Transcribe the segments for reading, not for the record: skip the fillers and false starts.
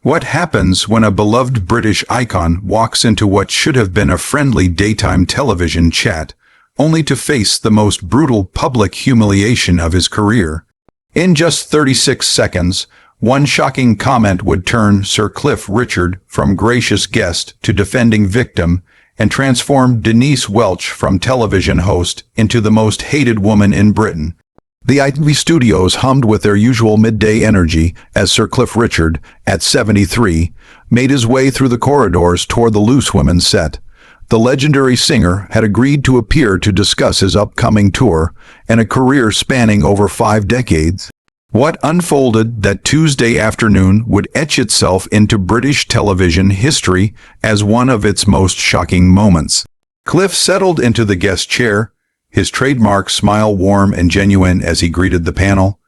What happens when a beloved British icon walks into what should have been a friendly daytime television chat, only to face the most brutal public humiliation of his career? In just 36 seconds, one shocking comment would turn Sir Cliff Richard from gracious guest to defending victim and transform Denise Welch from television host into the most hated woman in Britain. The ITV studios hummed with their usual midday energy as Sir Cliff Richard, at 73, made his way through the corridors toward the Loose Women set. The legendary singer had agreed to appear to discuss his upcoming tour and a career spanning over 5 decades. What unfolded that Tuesday afternoon would etch itself into British television history as one of its most shocking moments. Cliff settled into the guest chair, his trademark smile warm and genuine as he greeted the panel.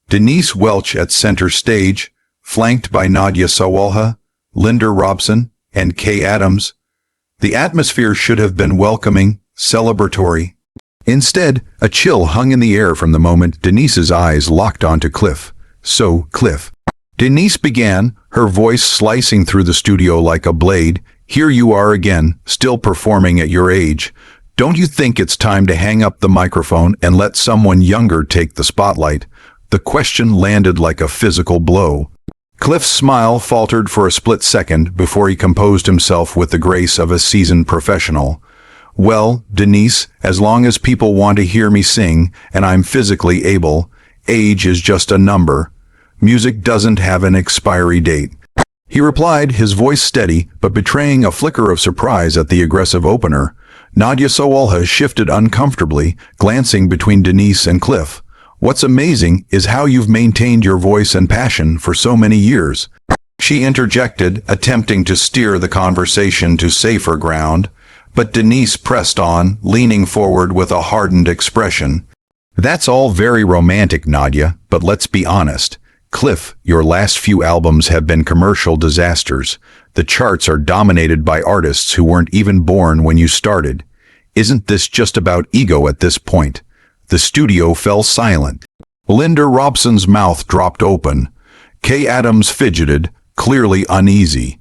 Denise Welch at center stage, flanked by Nadia Sawalha, Linda Robson, and Kay Adams. The atmosphere should have been welcoming, celebratory. Instead, a chill hung in the air from the moment Denise's eyes locked onto Cliff. "So, Cliff," Denise began, her voice slicing through the studio like a blade, "here you are again, still performing at your age. Don't you think it's time to hang up the microphone and let someone younger take the spotlight?" The question landed like a physical blow. Cliff's smile faltered for a split second before he composed himself with the grace of a seasoned professional. "Well, Denise, as long as people want to hear me sing and I'm physically able, age is just a number. Music doesn't have an expiry date," he replied, his voice steady but betraying a flicker of surprise at the aggressive opener. Nadia Sawalha shifted uncomfortably, glancing between Denise and Cliff. "What's amazing is how you've maintained your voice and passion for so many years," she interjected, attempting to steer the conversation to safer ground. But Denise pressed on, leaning forward with a hardened expression. "That's all very romantic, Nadia, but let's be honest. Cliff, your last few albums have been commercial disasters. The charts are dominated by artists who weren't even born when you started. Isn't this just about ego at this point?" The studio fell silent. Linda Robson's mouth dropped open. Kay Adams fidgeted, clearly uneasy.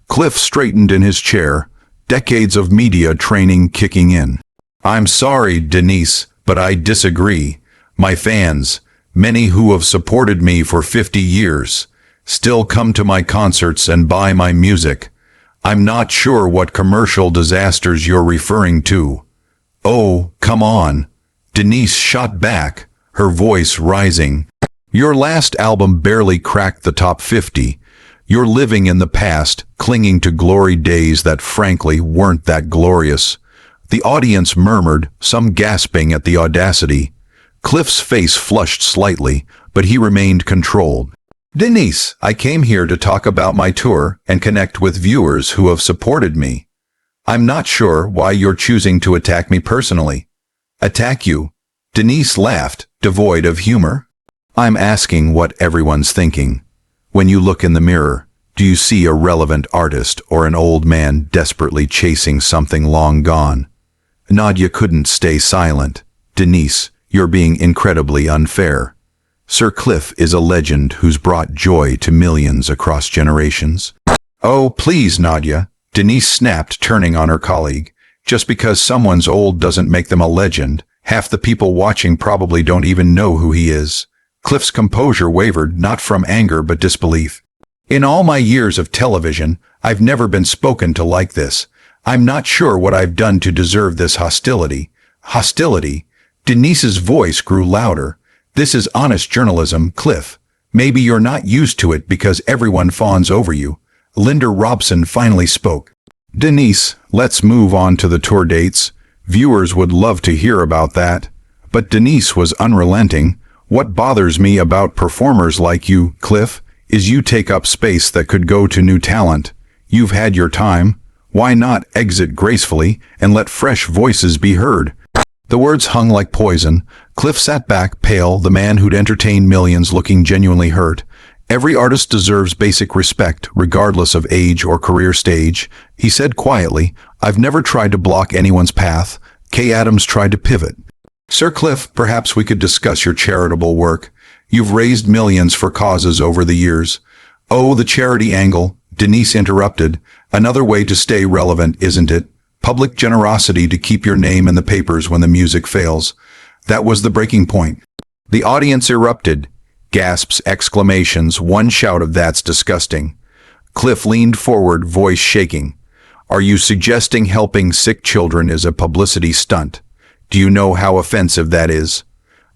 Cliff straightened in his chair, decades of media training kicking in. "I'm sorry, Denise, but I disagree. My fans, many who have supported me for 50 years, still come to my concerts and buy my music. I'm not sure what commercial disasters you're referring to." "Oh, come on," Denise shot back, her voice rising. "Your last album barely cracked the top 50. You're living in the past, clinging to glory days that frankly weren't that glorious." The audience murmured, some gasping at the audacity. Cliff's face flushed slightly, but he remained controlled. "Denise, I came here to talk about my tour and connect with viewers who have supported me. I'm not sure why you're choosing to attack me personally." "Attack you?" Denise laughed, devoid of humor. "I'm asking what everyone's thinking. When you look in the mirror, do you see a relevant artist or an old man desperately chasing something long gone?" Nadia couldn't stay silent. "Denise, you're being incredibly unfair. Sir Cliff is a legend who's brought joy to millions across generations." "Oh, please, Nadia," Denise snapped, turning on her colleague. "Just because someone's old doesn't make them a legend. Half the people watching probably don't even know who he is." Cliff's composure wavered, not from anger but disbelief. "In all my years of television, I've never been spoken to like this. I'm not sure what I've done to deserve this hostility." "Hostility?" Denise's voice grew louder. "This is honest journalism, Cliff. Maybe you're not used to it because everyone fawns over you." Linda Robson finally spoke. "Denise, let's move on to the tour dates. Viewers would love to hear about that." But Denise was unrelenting. "What bothers me about performers like you, Cliff, is you take up space that could go to new talent. You've had your time. Why not exit gracefully and let fresh voices be heard?" The words hung like poison. Cliff sat back, pale, the man who'd entertained millions looking genuinely hurt. "Every artist deserves basic respect, regardless of age or career stage," he said quietly. "I've never tried to block anyone's path." Kay Adams tried to pivot. "Sir Cliff, perhaps we could discuss your charitable work. You've raised millions for causes over the years." Oh, the charity angle, Denise interrupted. Another way to stay relevant, isn't it? Public generosity to keep your name in the papers when the music fails. That was the breaking point. The audience erupted. Gasps, exclamations, one shout of "That's disgusting." Cliff leaned forward, voice shaking. Are you suggesting helping sick children is a publicity stunt? Do you know how offensive that is?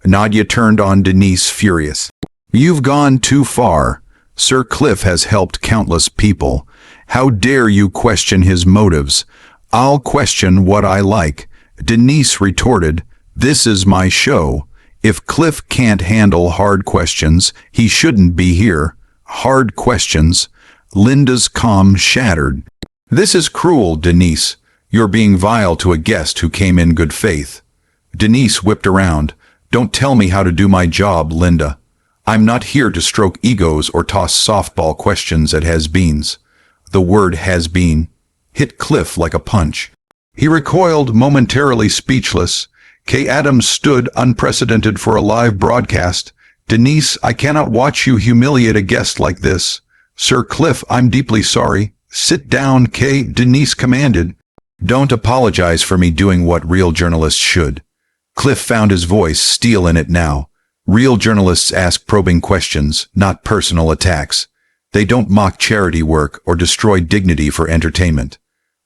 Nadia turned on Denise, furious. You've gone too far. Sir Cliff has helped countless people. How dare you question his motives? I'll question what I like. Denise retorted, this is my show. If Cliff can't handle hard questions, he shouldn't be here. Hard questions. Linda's calm shattered. This is cruel, Denise. You're being vile to a guest who came in good faith. Denise whipped around. Don't tell me how to do my job, Linda. I'm not here to stroke egos or toss softball questions at has-beens. The word has-been hit Cliff like a punch. He recoiled, momentarily speechless. Kay Adams stood, unprecedented for a live broadcast. Denise, I cannot watch you humiliate a guest like this. Sir Cliff, I'm deeply sorry. Sit down, Kay, Denise commanded. Don't apologize for me doing what real journalists should. Cliff found his voice, steel in it now. Real journalists ask probing questions, not personal attacks. They don't mock charity work or destroy dignity for entertainment.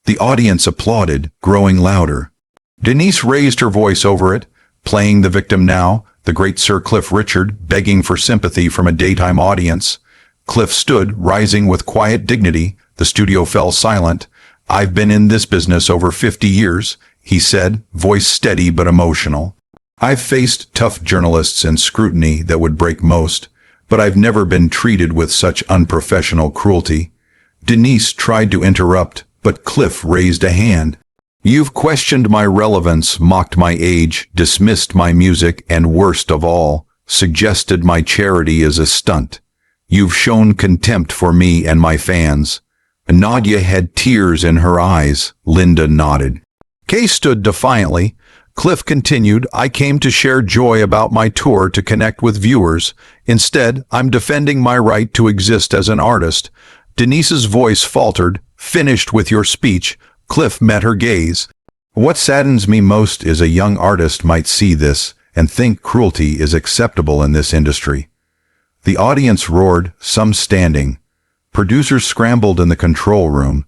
The audience applauded, growing louder. Denise raised her voice over it, playing the victim now, the great Sir Cliff Richard, begging for sympathy from a daytime audience. Cliff stood, rising with quiet dignity. The studio fell silent. I've been in this business over 50 years, he said, voice steady but emotional. I've faced tough journalists and scrutiny that would break most, but I've never been treated with such unprofessional cruelty. Denise tried to interrupt, but Cliff raised a hand. You've questioned my relevance, mocked my age, dismissed my music, and worst of all, suggested my charity is a stunt. You've shown contempt for me and my fans. Nadia had tears in her eyes. Linda nodded. Kay stood defiantly. Cliff continued, I came to share joy about my tour to connect with viewers. Instead, I'm defending my right to exist as an artist. Denise's voice faltered. Finished with your speech. Cliff met her gaze. What saddens me most is a young artist might see this and think cruelty is acceptable in this industry. The audience roared, some standing. Producers scrambled in the control room.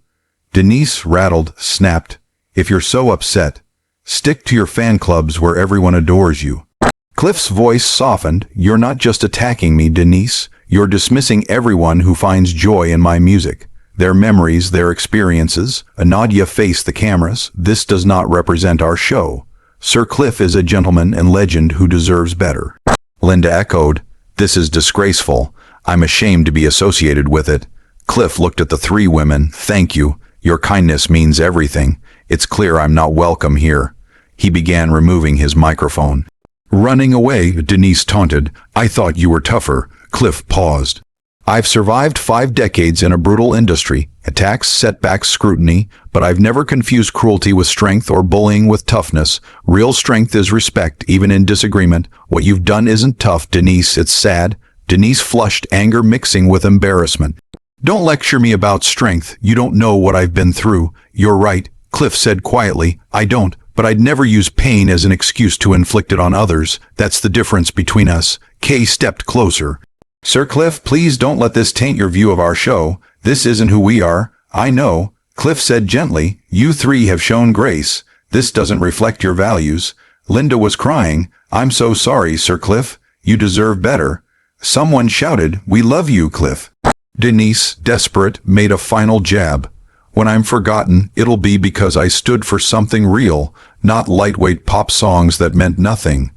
Denise rattled, snapped, if you're so upset, stick to your fan clubs where everyone adores you. Cliff's voice softened, you're not just attacking me, Denise. You're dismissing everyone who finds joy in my music. Their memories, their experiences. Nadia faced the cameras. This does not represent our show. Sir Cliff is a gentleman and legend who deserves better. Linda echoed, this is disgraceful. I'm ashamed to be associated with it. Cliff looked at the three women. Thank you. Your kindness means everything. It's clear I'm not welcome here. He began removing his microphone. Running away, Denise taunted. I thought you were tougher. Cliff paused. I've survived 5 decades in a brutal industry, attacks, setbacks, scrutiny, but I've never confused cruelty with strength or bullying with toughness. Real strength is respect, even in disagreement. What you've done isn't tough, Denise, it's sad. Denise flushed, anger mixing with embarrassment. Don't lecture me about strength. You don't know what I've been through. You're right, Cliff said quietly. I don't, but I'd never use pain as an excuse to inflict it on others. That's the difference between us. Kay stepped closer. Sir Cliff, please don't let this taint your view of our show. This isn't who we are. I know. Cliff said gently, you three have shown grace. This doesn't reflect your values. Linda was crying. I'm so sorry, Sir Cliff. You deserve better. Someone shouted, we love you, Cliff. Denise, desperate, made a final jab. When I'm forgotten, it'll be because I stood for something real, not lightweight pop songs that meant nothing.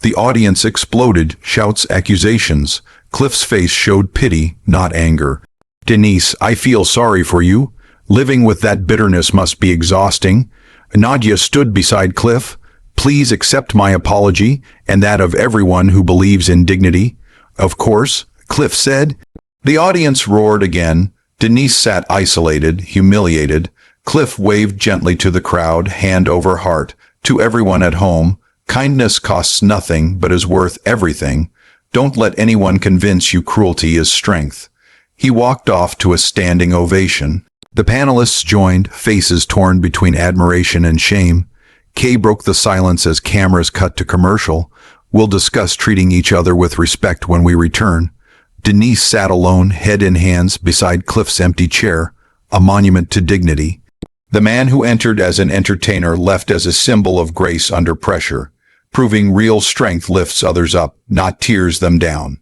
The audience exploded, shouts, accusations. Cliff's face showed pity, not anger. Denise, I feel sorry for you. Living with that bitterness must be exhausting. Nadia stood beside Cliff. Please accept my apology, and that of everyone who believes in dignity. Of course, Cliff said. The audience roared again. Denise sat isolated, humiliated. Cliff waved gently to the crowd, hand over heart. To everyone at home, kindness costs nothing but is worth everything. Don't let anyone convince you cruelty is strength. He walked off to a standing ovation. The panelists joined, faces torn between admiration and shame. Kay broke the silence as cameras cut to commercial. We'll discuss treating each other with respect when we return. Denise sat alone, head in hands, beside Cliff's empty chair, a monument to dignity. The man who entered as an entertainer left as a symbol of grace under pressure, proving real strength lifts others up, not tears them down.